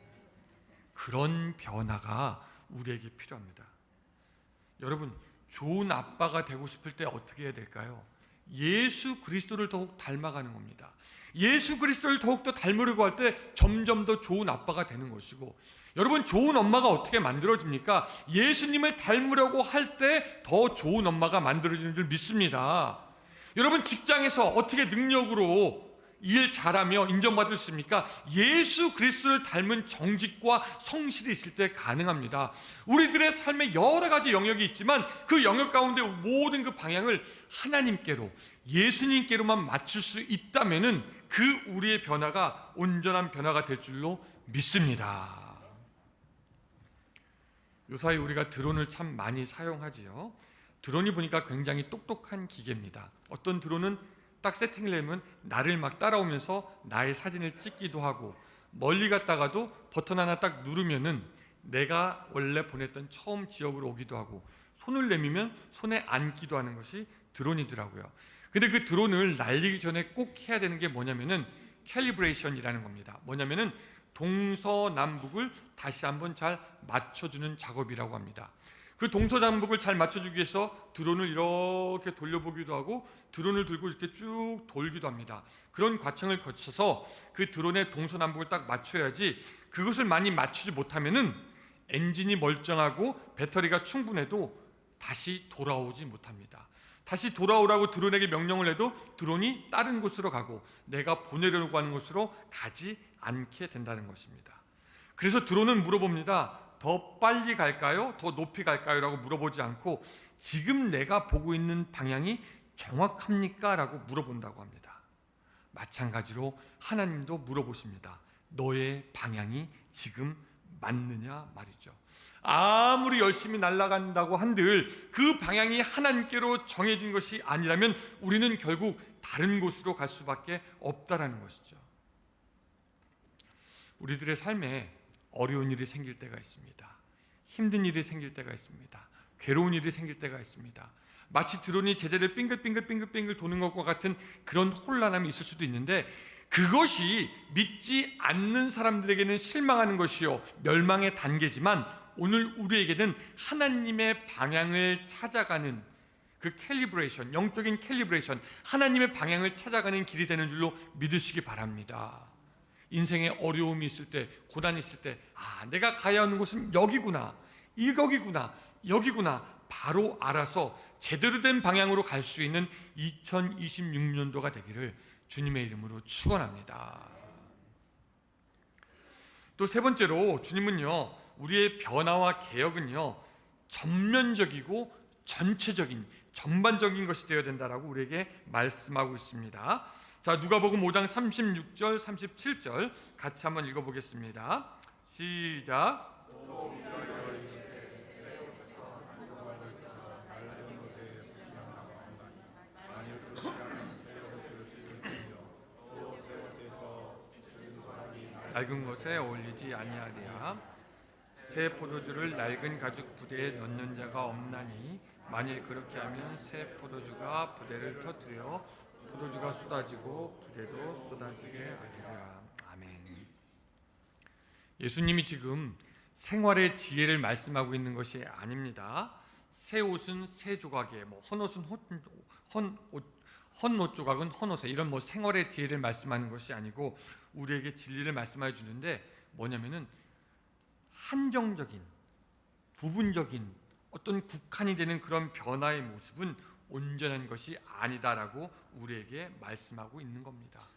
그런 변화가 우리에게 필요합니다. 여러분, 좋은 아빠가 되고 싶을 때 어떻게 해야 될까요? 예수 그리스도를 더욱 닮아가는 겁니다. 예수 그리스도를 더욱더 닮으려고 할 때 점점 더 좋은 아빠가 되는 것이고, 여러분, 좋은 엄마가 어떻게 만들어집니까? 예수님을 닮으려고 할 때 더 좋은 엄마가 만들어지는 줄 믿습니다. 여러분, 직장에서 어떻게 능력으로 일 잘하며 인정받을 수 있습니까? 예수 그리스도를 닮은 정직과 성실이 있을 때 가능합니다. 우리들의 삶에 여러 가지 영역이 있지만 그 영역 가운데 모든 그 방향을 하나님께로, 예수님께로만 맞출 수 있다면은 그 우리의 변화가 온전한 변화가 될 줄로 믿습니다. 요사이 우리가 드론을 참 많이 사용하지요. 드론이 보니까 굉장히 똑똑한 기계입니다. 어떤 드론은 딱 세팅을 내면 나를 막 따라오면서 나의 사진을 찍기도 하고, 멀리 갔다가도 버튼 하나 딱 누르면은 내가 원래 보냈던 처음 지역으로 오기도 하고, 손을 내밀면 손에 앉기도 하는 것이 드론이더라고요. 근데 그 드론을 날리기 전에 꼭 해야 되는 게 뭐냐면은 캘리브레이션이라는 겁니다. 뭐냐면은 동서남북을 다시 한번 잘 맞춰주는 작업이라고 합니다. 그 동서남북을 잘 맞춰주기 위해서 드론을 이렇게 돌려보기도 하고 드론을 들고 이렇게 쭉 돌기도 합니다. 그런 과정을 거쳐서 그 드론의 동서남북을 딱 맞춰야지, 그것을 많이 맞추지 못하면은 엔진이 멀쩡하고 배터리가 충분해도 다시 돌아오지 못합니다. 다시 돌아오라고 드론에게 명령을 해도 드론이 다른 곳으로 가고 내가 보내려고 하는 곳으로 가지 않게 된다는 것입니다. 그래서 드론은 물어봅니다. 더 빨리 갈까요? 더 높이 갈까요? 라고 물어보지 않고 지금 내가 보고 있는 방향이 정확합니까? 라고 물어본다고 합니다. 마찬가지로 하나님도 물어보십니다. 너의 방향이 지금 맞느냐 말이죠. 아무리 열심히 날아간다고 한들 그 방향이 하나님께로 정해진 것이 아니라면 우리는 결국 다른 곳으로 갈 수밖에 없다라는 것이죠. 우리들의 삶에 어려운 일이 생길 때가 있습니다. 힘든 일이 생길 때가 있습니다. 괴로운 일이 생길 때가 있습니다. 마치 드론이 제자리를 빙글빙글 도는 것과 같은 그런 혼란함이 있을 수도 있는데, 그것이 믿지 않는 사람들에게는 실망하는 것이요 멸망의 단계지만 오늘 우리에게는 하나님의 방향을 찾아가는 그 캘리브레이션, 영적인 캘리브레이션, 하나님의 방향을 찾아가는 길이 되는 줄로 믿으시기 바랍니다. 인생에 어려움이 있을 때, 고난이 있을 때, 내가 가야 하는 곳은 여기구나, 이거기구나, 여기구나 바로 알아서 제대로 된 방향으로 갈 수 있는 2026년도가 되기를 주님의 이름으로 축원합니다. 또 세 번째로 주님은요, 우리의 변화와 개혁은요 전면적이고 전체적인, 전반적인 것이 되어야 된다라고 우리에게 말씀하고 있습니다. 자, 누가복음 5장 36절 37절 같이 한번 읽어보겠습니다. 시작. 낡은 것에 어울리지 아니하리라. 새 포도주를 낡은 가죽 부대에 넣는 자가 없나니 만일 그렇게 하면 새 포도주가 부대를 터뜨려 포도주가 쏟아지고 부대도 쏟아지게 하리라. 아멘. 예수님이 지금 생활의 지혜를 말씀하고 있는 것이 아닙니다. 새 옷은 새 조각에, 헌옷은 헌옷 조각은 헌옷에, 이런 생활의 지혜를 말씀하는 것이 아니고 우리에게 진리를 말씀해 주는데, 뭐냐면은 한정적인, 부분적인 어떤 국한이 되는 그런 변화의 모습은 온전한 것이 아니다라고 우리에게 말씀하고 있는 겁니다.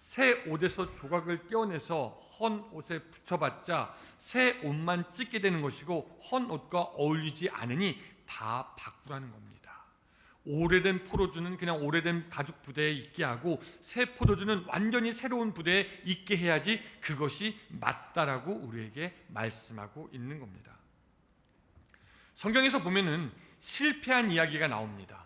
새 옷에서 조각을 떼어내서 헌 옷에 붙여봤자 새 옷만 찢게 되는 것이고 헌 옷과 어울리지 않으니 다 바꾸라는 겁니다. 오래된 포도주는 그냥 오래된 가죽 부대에 있게 하고 새 포도주는 완전히 새로운 부대에 있게 해야지 그것이 맞다라고 우리에게 말씀하고 있는 겁니다. 성경에서 보면은 실패한 이야기가 나옵니다.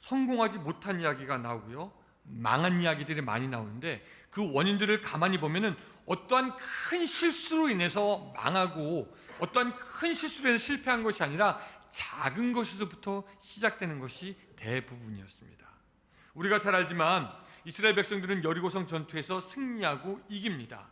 성공하지 못한 이야기가 나오고요, 망한 이야기들이 많이 나오는데 그 원인들을 가만히 보면은 어떠한 큰 실수로 인해서 망하고 어떠한 큰 실수로 인해서 실패한 것이 아니라 작은 것에서부터 시작되는 것이 대부분이었습니다. 우리가 잘 알지만 이스라엘 백성들은 여리고성 전투에서 승리하고 이깁니다.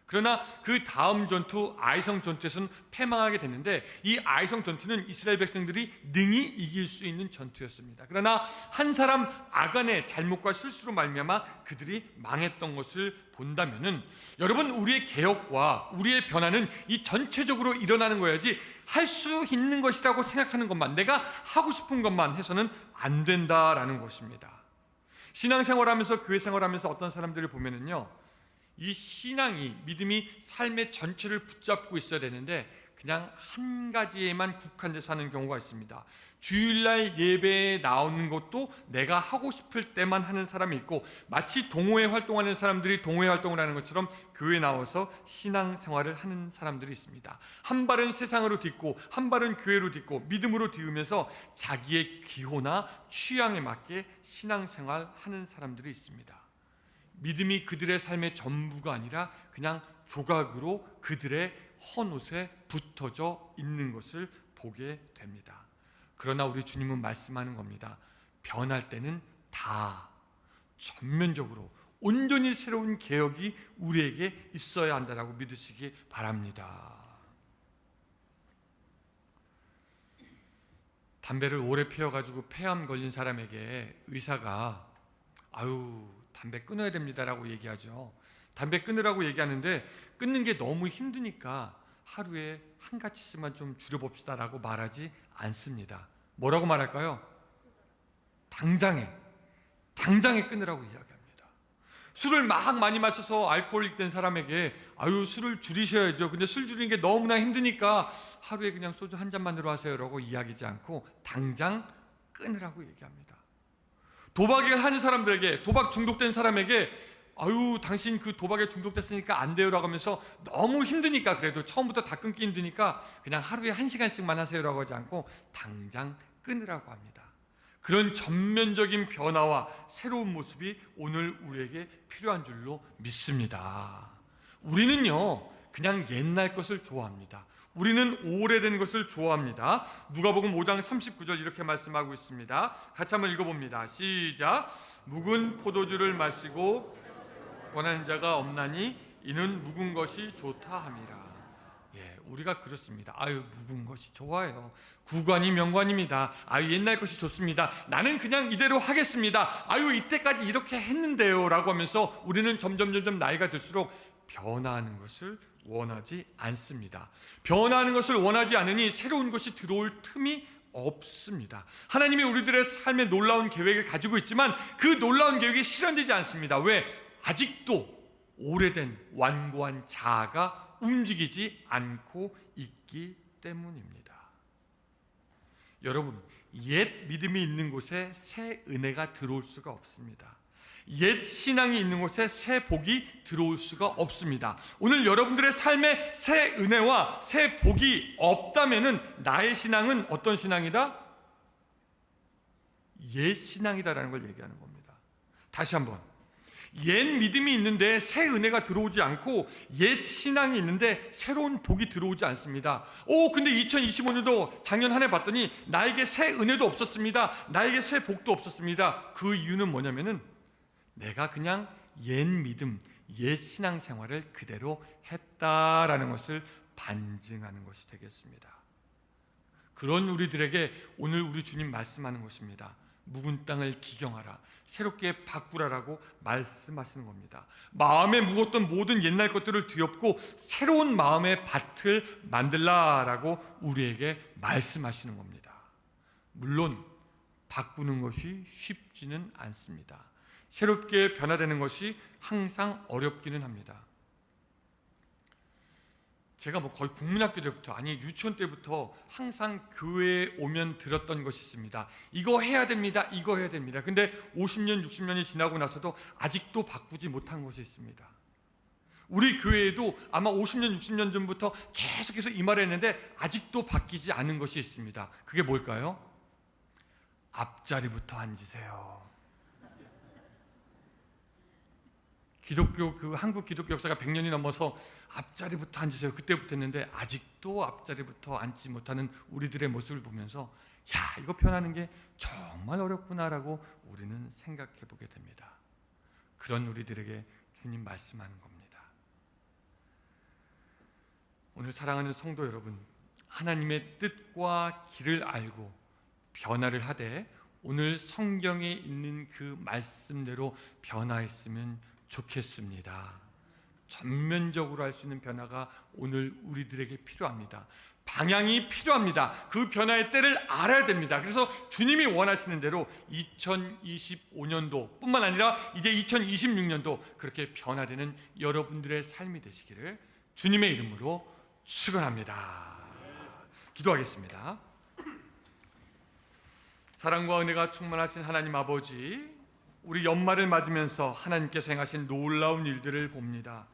그러나 그 다음 전투 아이성 전투에서는 패망하게 됐는데, 이 아이성 전투는 이스라엘 백성들이 능히 이길 수 있는 전투였습니다. 그러나 한 사람 아간의 잘못과 실수로 말미암아 그들이 망했던 것을 본다면은, 여러분, 우리의 개혁과 우리의 변화는 이 전체적으로 일어나는 거야지 할 수 있는 것이라고 생각하는 것만, 내가 하고 싶은 것만 해서는 안 된다라는 것입니다. 신앙생활하면서, 교회 생활하면서 어떤 사람들을 보면은요, 이 신앙이, 믿음이 삶의 전체를 붙잡고 있어야 되는데 그냥 한 가지에만 국한돼서 하는 경우가 있습니다. 주일날 예배에 나오는 것도 내가 하고 싶을 때만 하는 사람이 있고, 마치 동호회 활동하는 사람들이 동호회 활동을 하는 것처럼 교회에 나와서 신앙생활을 하는 사람들이 있습니다. 한 발은 세상으로 딛고 한 발은 교회로 딛고 믿음으로 뒤우면서 자기의 기호나 취향에 맞게 신앙생활하는 사람들이 있습니다. 믿음이 그들의 삶의 전부가 아니라 그냥 조각으로 그들의 헌옷에 붙어져 있는 것을 보게 됩니다. 그러나 우리 주님은 말씀하는 겁니다. 변할 때는 다 전면적으로 온전히 새로운 개혁이 우리에게 있어야 한다라고 믿으시기 바랍니다. 담배를 오래 피워가지고 폐암 걸린 사람에게 의사가 담배 끊어야 됩니다라고 얘기하죠. 담배 끊으라고 얘기하는데 끊는 게 너무 힘드니까 하루에 한 가지씩만 좀 줄여봅시다라고 말하지 않습니다. 뭐라고 말할까요? 당장에 끊으라고 이야기합니다. 술을 막 많이 마셔서 알코올릭 된 사람에게 술을 줄이셔야죠. 근데 술 줄이는 게 너무나 힘드니까 하루에 그냥 소주 한 잔만으로 하세요라고 이야기하지 않고 당장 끊으라고 얘기합니다. 도박을 하는 사람들에게, 도박 중독된 사람에게 당신 그 도박에 중독됐으니까 안 돼요라고 하면서 너무 힘드니까, 그래도 처음부터 다 끊기 힘드니까 그냥 하루에 1시간씩만 하세요라고 하지 않고 당장 끊으라고 합니다. 그런 전면적인 변화와 새로운 모습이 오늘 우리에게 필요한 줄로 믿습니다. 우리는요, 그냥 옛날 것을 좋아합니다. 우리는 오래된 것을 좋아합니다. 누가복음 5장 39절 이렇게 말씀하고 있습니다. 같이 한번 읽어봅니다. 시작. 묵은 포도주를 마시고 원하는 자가 없나니 이는 묵은 것이 좋다 함이라. 우리가 그렇습니다. 묵은 것이 좋아요. 구관이 명관입니다. 옛날 것이 좋습니다. 나는 그냥 이대로 하겠습니다. 이때까지 이렇게 했는데요 라고 하면서 우리는 점점 나이가 들수록 변화하는 것을 원하지 않습니다. 변화하는 것을 원하지 않으니 새로운 것이 들어올 틈이 없습니다. 하나님이 우리들의 삶에 놀라운 계획을 가지고 있지만 그 놀라운 계획이 실현되지 않습니다. 왜? 아직도 오래된 완고한 자아가 움직이지 않고 있기 때문입니다. 여러분, 옛 믿음이 있는 곳에 새 은혜가 들어올 수가 없습니다. 옛 신앙이 있는 곳에 새 복이 들어올 수가 없습니다. 오늘 여러분들의 삶에 새 은혜와 새 복이 없다면은 나의 신앙은 어떤 신앙이다? 옛 신앙이다라는 걸 얘기하는 겁니다. 다시 한번, 옛 믿음이 있는데 새 은혜가 들어오지 않고 옛 신앙이 있는데 새로운 복이 들어오지 않습니다. 근데 2025년도 작년 한 해 봤더니 나에게 새 은혜도 없었습니다. 나에게 새 복도 없었습니다. 그 이유는 뭐냐면은 내가 그냥 옛 믿음, 옛 신앙 생활을 그대로 했다라는 것을 반증하는 것이 되겠습니다. 그런 우리들에게 오늘 우리 주님 말씀하는 것입니다. 묵은 땅을 기경하라, 새롭게 바꾸라라고 말씀하시는 겁니다. 마음에 묵었던 모든 옛날 것들을 뒤엎고 새로운 마음의 밭을 만들라라고 우리에게 말씀하시는 겁니다. 물론 바꾸는 것이 쉽지는 않습니다. 새롭게 변화되는 것이 항상 어렵기는 합니다. 제가 거의 국민학교 때부터, 유치원 때부터 항상 교회에 오면 들었던 것이 있습니다. 이거 해야 됩니다. 이거 해야 됩니다. 근데 50년, 60년이 지나고 나서도 아직도 바꾸지 못한 것이 있습니다. 우리 교회에도 아마 50년, 60년 전부터 계속해서 이 말을 했는데 아직도 바뀌지 않은 것이 있습니다. 그게 뭘까요? 앞자리부터 앉으세요. 한국 기독교 역사가 100년이 넘어서 앞자리부터 앉으세요. 그때부터 했는데 아직도 앞자리부터 앉지 못하는 우리들의 모습을 보면서 이거 변하는 게 정말 어렵구나라고 우리는 생각해 보게 됩니다. 그런 우리들에게 주님 말씀하는 겁니다. 오늘 사랑하는 성도 여러분, 하나님의 뜻과 길을 알고 변화를 하되 오늘 성경에 있는 그 말씀대로 변화했으면 좋겠습니다. 전면적으로 할 수 있는 변화가 오늘 우리들에게 필요합니다. 방향이 필요합니다. 그 변화의 때를 알아야 됩니다. 그래서 주님이 원하시는 대로 2025년도 뿐만 아니라 이제 2026년도 그렇게 변화되는 여러분들의 삶이 되시기를 주님의 이름으로 축원합니다. 기도하겠습니다. 사랑과 은혜가 충만하신 하나님 아버지, 우리 연말을 맞으면서 하나님께서 행하신 놀라운 일들을 봅니다.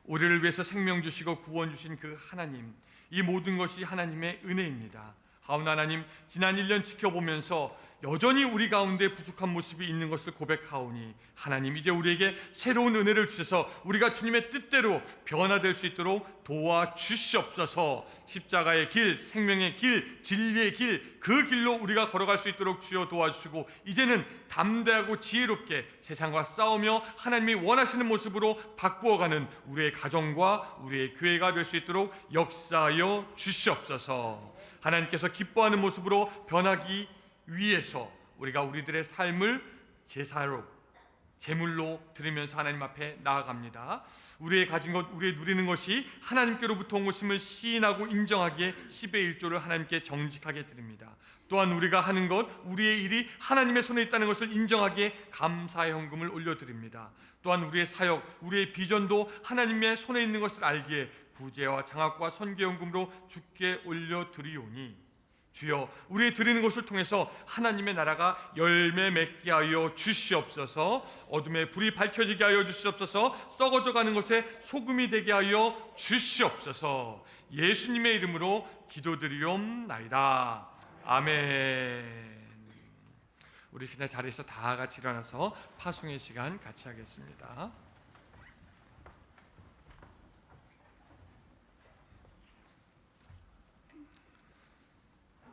우리를 위해서 생명 주시고 구원 주신 그 하나님, 이 모든 것이 하나님의 은혜입니다. 하오나 하나님, 지난 1년 지켜보면서 여전히 우리 가운데 부족한 모습이 있는 것을 고백하오니 하나님 이제 우리에게 새로운 은혜를 주셔서 우리가 주님의 뜻대로 변화될 수 있도록 도와주시옵소서. 십자가의 길, 생명의 길, 진리의 길, 그 길로 우리가 걸어갈 수 있도록 주여 도와주시고 이제는 담대하고 지혜롭게 세상과 싸우며 하나님이 원하시는 모습으로 바꾸어가는 우리의 가정과 우리의 교회가 될 수 있도록 역사하여 주시옵소서. 하나님께서 기뻐하는 모습으로 변하기 위해서 우리가 우리들의 삶을 제사로 제물로 드리면서 하나님 앞에 나아갑니다. 우리의 가진 것, 우리의 누리는 것이 하나님께로부터 온 것임을 시인하고 인정하기에 10의 1조를 하나님께 정직하게 드립니다. 또한 우리가 하는 것, 우리의 일이 하나님의 손에 있다는 것을 인정하기에 감사의 헌금을 올려드립니다. 또한 우리의 사역, 우리의 비전도 하나님의 손에 있는 것을 알기에 구제와 장학과 선교헌금으로 주께 올려드리오니 주여 우리의 드리는 것을 통해서 하나님의 나라가 열매 맺게 하여 주시옵소서. 어둠의 불이 밝혀지게 하여 주시옵소서. 썩어져가는 것에 소금이 되게 하여 주시옵소서. 예수님의 이름으로 기도드리옵나이다. 아멘. 우리 그냥 자리에서 다 같이 일어나서 파송의 시간 같이 하겠습니다.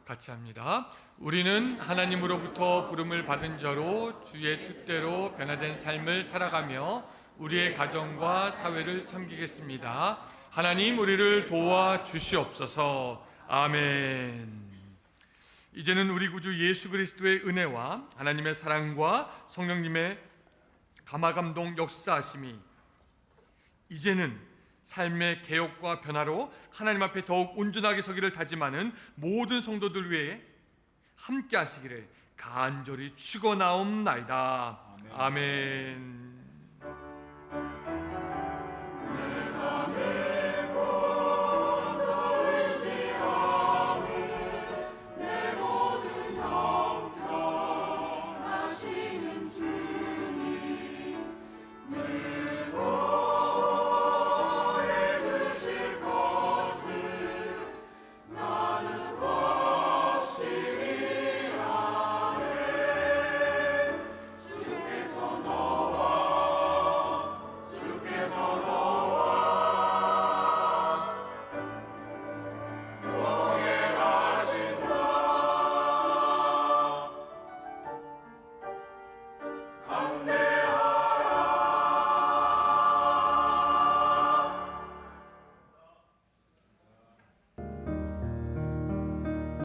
같이 합니다. 우리는 하나님으로부터 부름을 받은 자로 주의 뜻대로 변화된 삶을 살아가며 우리의 가정과 사회를 섬기겠습니다. 하나님 우리를 도와 주시옵소서. 아멘. 이제는 우리 구주 예수 그리스도의 은혜와 하나님의 사랑과 성령님의 감화감동 역사하심이 이제는 삶의 개혁과 변화로 하나님 앞에 더욱 온전하게 서기를 다짐하는 모든 성도들 위해 함께 하시기를 간절히 축원하옵나이다. 아멘.